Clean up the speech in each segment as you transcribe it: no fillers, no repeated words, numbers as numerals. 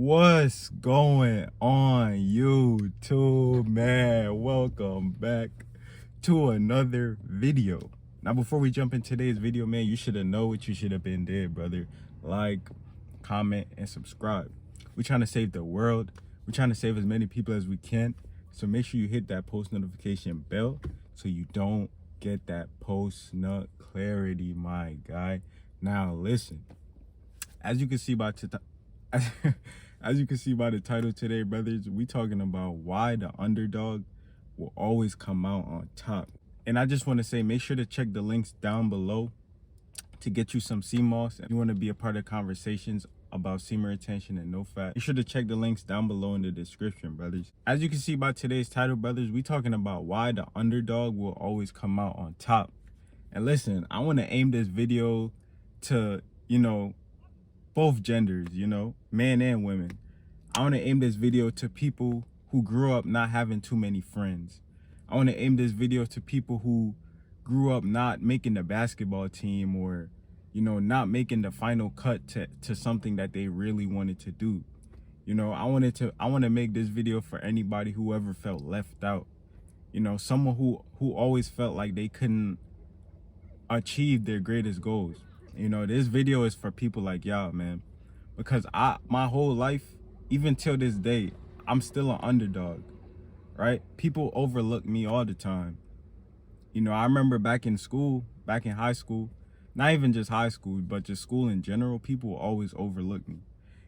What's going on, YouTube, man? Welcome back to another video. Now, before we jump in today's video, man, you should have known what you should have been did, brother. Like, comment, and subscribe. We're trying to save the world. We're trying to save as many people as we can. So make sure you hit that post notification bell so you don't get that post nut clarity, my guy. Now, listen. As you can see by as you can see by the title today, brothers, we talking about why the underdog will always come out on top. And I just want to say, make sure to check the links down below to get you some CMOS. If you want to be a part of conversations about semen retention and no fat, be sure to check the links down below in the description, brothers. As you can see by today's title, brothers, we talking about why the underdog will always come out on top. And listen, I want to aim this video to, both genders, men and women. I want to aim this video to people who grew up not having too many friends. I want to aim this video to people who grew up not making the basketball team or, not making the final cut to something that they really wanted to do. I want to make this video for anybody who ever felt left out. Someone who always felt like they couldn't achieve their greatest goals. This video is for people like y'all, man, because my whole life, even till this day, I'm still an underdog, right? People overlook me all the time. I remember back in high school, not even just high school, but just school in general, people always overlook me.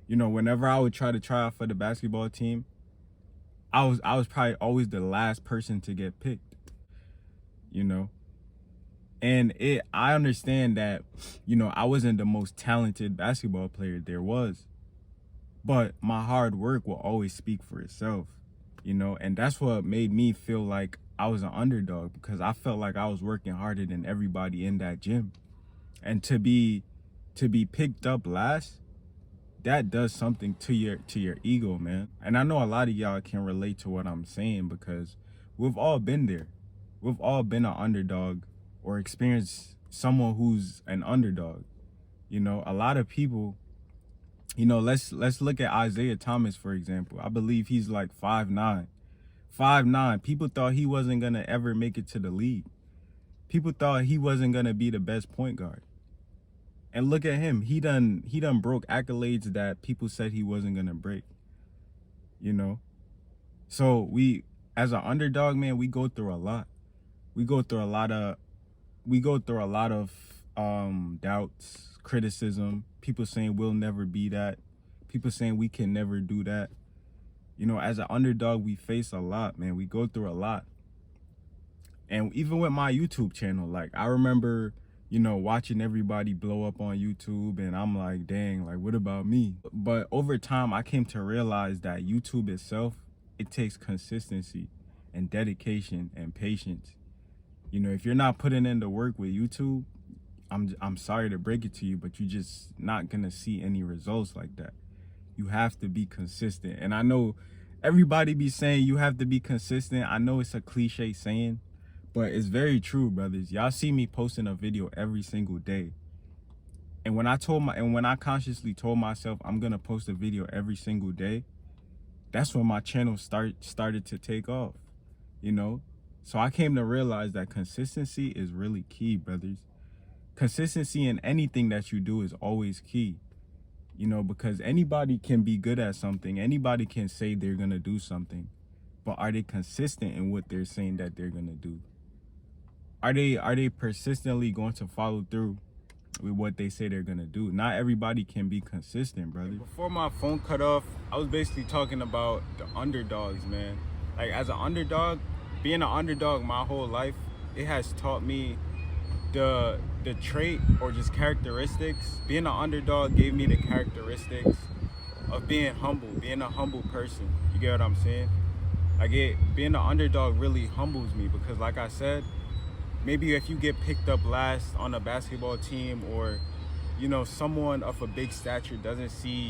Whenever I would try out for the basketball team, I was probably always the last person to get picked, And I understand that, I wasn't the most talented basketball player there was, but my hard work will always speak for itself, and that's what made me feel like I was an underdog, because I felt like I was working harder than everybody in that gym. And to be picked up last, that does something to your ego, man. And I know a lot of y'all can relate to what I'm saying, because we've all been there. We've all been an underdog or experienced someone who's an underdog. A lot of people, let's look at Isaiah Thomas, for example. I believe he's like 5'9". 5'9". People thought he wasn't gonna ever make it to the league. People thought he wasn't gonna be the best point guard. And look at him. He done broke accolades that people said he wasn't gonna break. So we, as an underdog, man, we go through a lot. We go through a lot of doubts, criticism, people saying we'll never be that, people saying we can never do that. As an underdog, we face a lot, man. We go through a lot. And even with my YouTube channel, like, I remember, watching everybody blow up on YouTube, and I'm like, dang, like, what about me? But over time, I came to realize that YouTube itself, it takes consistency and dedication and patience. If you're not putting in the work with YouTube, I'm sorry to break it to you, but you're just not gonna see any results like that. You have to be consistent. And I know everybody be saying you have to be consistent. I know it's a cliche saying, but it's very true, brothers. Y'all see me posting a video every single day. And when I consciously told myself I'm gonna post a video every single day, that's when my channel started to take off, So I came to realize that consistency is really key, brothers. Consistency in anything that you do is always key, because anybody can be good at something. Anybody can say they're going to do something, but are they consistent in what they're saying that they're going to do? Are they persistently going to follow through with what they say they're going to do? Not everybody can be consistent, brother. Before my phone cut off, I was basically talking about the underdogs, man. Like, as an underdog, being an underdog my whole life, it has taught me the trait or just characteristics. Being an underdog gave me the characteristics of being humble, being a humble person. You get what I'm saying? Like, being an underdog really humbles me, because like I said, maybe if you get picked up last on a basketball team, or someone of a big stature doesn't see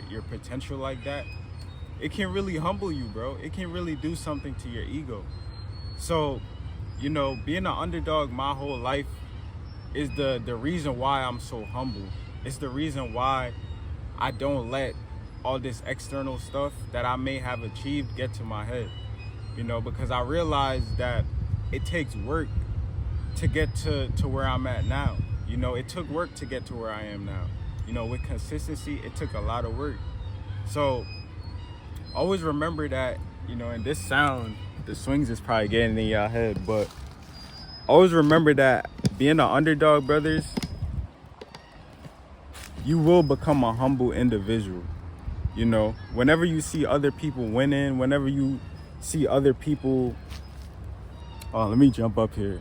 your potential like that, it can really humble you, bro. It can really do something to your ego. So, being an underdog my whole life is the reason why I'm so humble. It's the reason why I don't let all this external stuff that I may have achieved get to my head, you know, because I realized that it takes work to get to where I'm at now. You know, it took work to get to where I am now. You know, with consistency, it took a lot of work. So always remember that, you know, and this sound, the swings is probably getting in your head, but always remember that being an underdog, brothers, you will become a humble individual. You know, whenever you see other people winning, whenever you see other people, oh, let me jump up here.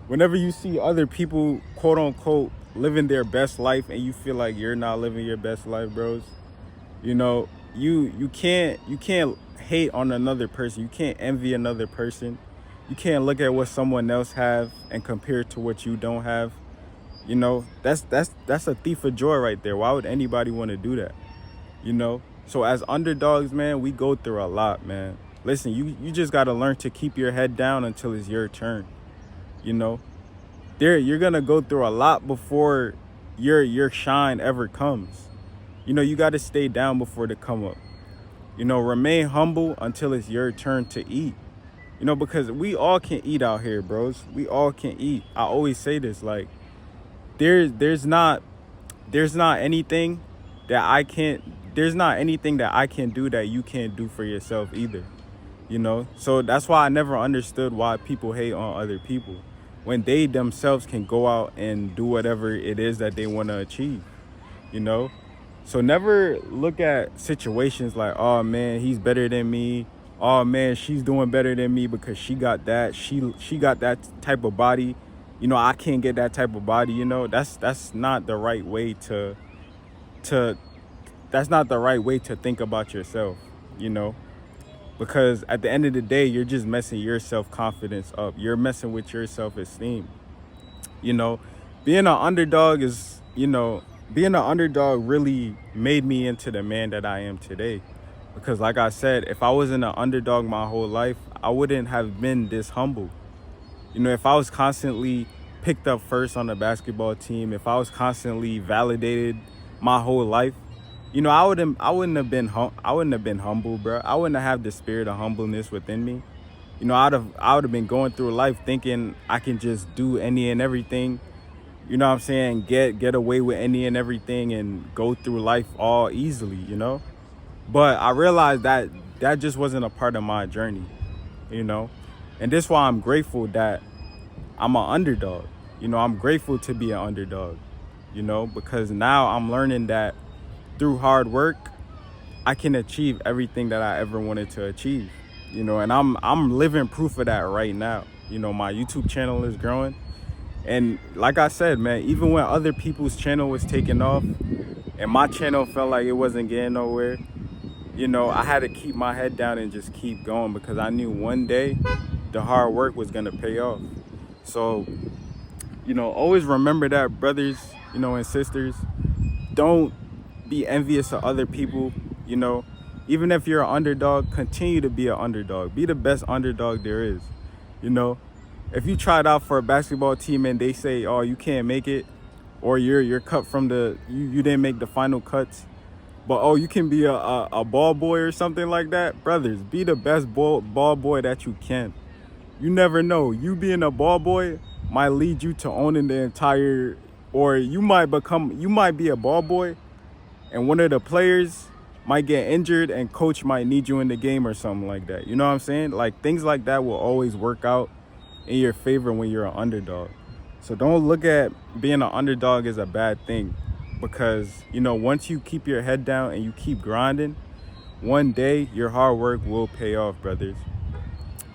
Whenever you see other people, quote unquote, living their best life and you feel like you're not living your best life, bros, you know, you can't hate on another person. You can't envy another person. You can't look at what someone else have and compare it to what you don't have. You know, that's a thief of joy right there. Why would anybody want to do that? You know, so as underdogs, man, we go through a lot, man. Listen, you just got to learn to keep your head down until it's your turn. You know, you're gonna go through a lot before your shine ever comes. You know, you got to stay down before the come up. You know, remain humble until it's your turn to eat. You know, because we all can eat out here, bros. We all can eat. I always say this, like, there's not anything that I can't do that you can't do for yourself either. You know, so that's why I never understood why people hate on other people when they themselves can go out and do whatever it is that they want to achieve. You know, so never look at situations like, oh man, he's better than me. Oh man, she's doing better than me because she got that. She got that type of body. You know, I can't get that type of body. You know, that's not the right way to that's not the right way to think about yourself. You know, because at the end of the day, you're just messing your self-confidence up. You're messing with your self-esteem. You know, being an underdog really made me into the man that I am today. Because like I said, if I wasn't an underdog my whole life, I wouldn't have been this humble. You know, if I was constantly picked up first on the basketball team, if I was constantly validated my whole life, you know, I wouldn't have been humble, bro. I wouldn't have the spirit of humbleness within me. You know, I would have been going through life thinking I can just do any and everything. You know what I'm saying? Get away with any and everything and go through life all easily, you know? But I realized that just wasn't a part of my journey, you know? And that's why I'm grateful that I'm an underdog. You know, I'm grateful to be an underdog, you know, because now I'm learning that through hard work, I can achieve everything that I ever wanted to achieve, you know, and I'm living proof of that right now. You know, my YouTube channel is growing. And like I said, man, even when other people's channel was taking off and my channel felt like it wasn't getting nowhere, you know, I had to keep my head down and just keep going because I knew one day the hard work was going to pay off. So, you know, always remember that, brothers, you know, and sisters. Don't be envious of other people. You know, even if you're an underdog, continue to be an underdog. Be the best underdog there is. You know, if you tried out for a basketball team and they say, oh, you can't make it, or you're cut from you didn't make the final cuts, but oh, you can be a ball boy or something like that, brothers, be the best ball boy that you can. You never know. You being a ball boy might lead you to owning the entire, or you might be a ball boy and one of the players might get injured and coach might need you in the game or something like that. You know what I'm saying? Like, things like that will always work out in your favor when you're an underdog. So don't look at being an underdog as a bad thing, because, you know, once you keep your head down and you keep grinding, one day your hard work will pay off, brothers.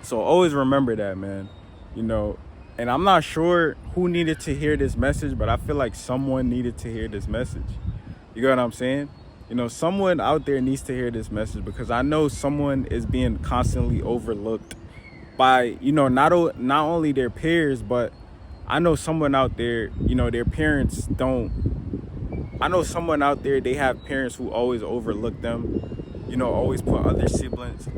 So always remember that, man. You know, and I'm not sure who needed to hear this message, but I feel like someone needed to hear this message. You get what I'm saying? You know, someone out there needs to hear this message, because I know someone is being constantly overlooked by, you know, not only their peers, but I know someone out there, you know, their parents don't. I know someone out there, they have parents who always overlook them, you know, always put other siblings'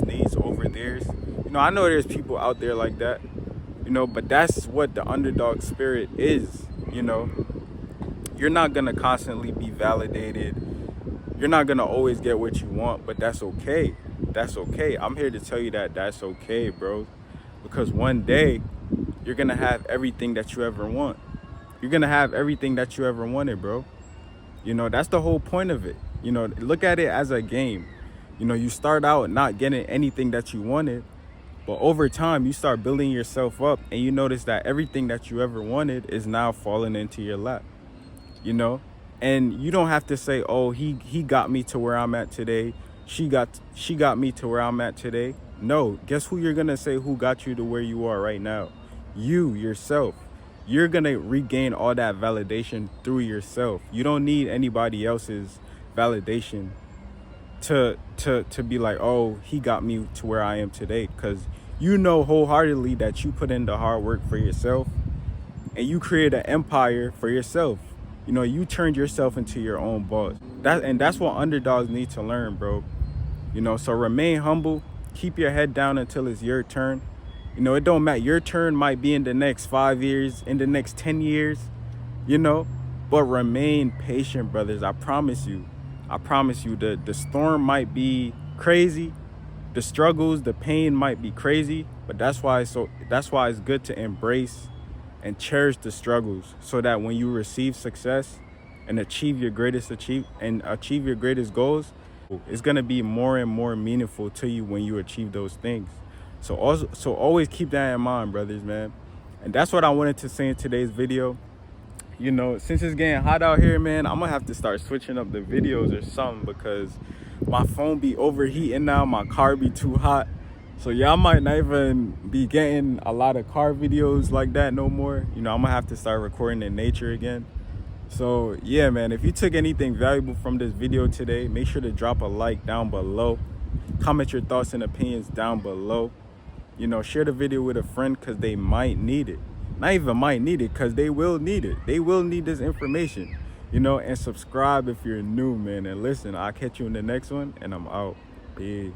needs over theirs. You know, I know there's people out there like that, you know, but that's what the underdog spirit is. You know, you're not gonna constantly be validated You're not gonna always get what you want, but that's okay. That's okay. I'm here to tell you that that's okay, bro. Because one day you're gonna have everything that you ever want. You're gonna have everything that you ever wanted, bro. You know, that's the whole point of it. You know, look at it as a game. You know, you start out not getting anything that you wanted, but over time you start building yourself up, and you notice that everything that you ever wanted is now falling into your lap. You know, and you don't have to say, oh, he got me to where I'm at today, she got me to where I'm at today. No, guess who you're gonna say who got you to where you are right now? You yourself. You're gonna regain all that validation through yourself. You don't need anybody else's validation to be like, oh, he got me to where I am today, because you know wholeheartedly that you put in the hard work for yourself, and you create an empire for yourself. You know, you turned yourself into your own boss. That's what underdogs need to learn, bro. You know, so remain humble, keep your head down until it's your turn. You know, it don't matter. Your turn might be in the next 5 years, in the next 10 years, you know, but remain patient, brothers. I promise you, the storm might be crazy. The struggles, the pain might be crazy, but that's why it's good to embrace and cherish the struggles, so that when you receive success and achieve your greatest goals, it's going to be more and more meaningful to you when you achieve those things. So always keep that in mind, brothers, man. And that's what I wanted to say in today's video. You know, since it's getting hot out here, man, I'm gonna have to start switching up the videos or something, because my phone be overheating now, my car be too hot. So y'all might not even be getting a lot of car videos like that no more. You know, I'm gonna have to start recording in nature again. So yeah, man, if you took anything valuable from this video today, make sure to drop a like down below. Comment your thoughts and opinions down below. You know, share the video with a friend, because they might need it. Not even might need it, because they will need it. They will need this information. You know, and subscribe if you're new, man. And listen, I'll catch you in the next one, and I'm out. Peace.